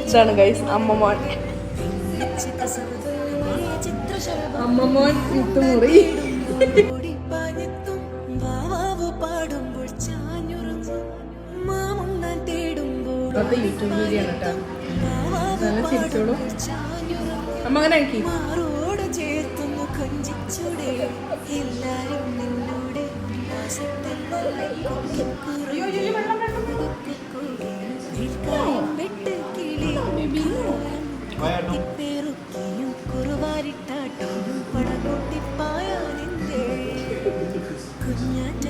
ഇതാണ് guys അമ്മമോൻ. അമ്മമോൻ മുത്തുമുറി. YouTube video ആണ് കേട്ടോ. നല്ല ചിരിച്ചോളൂ. അമ്മ അങ്ങനെ ആക്കി. കുഞ്ഞാറ്റ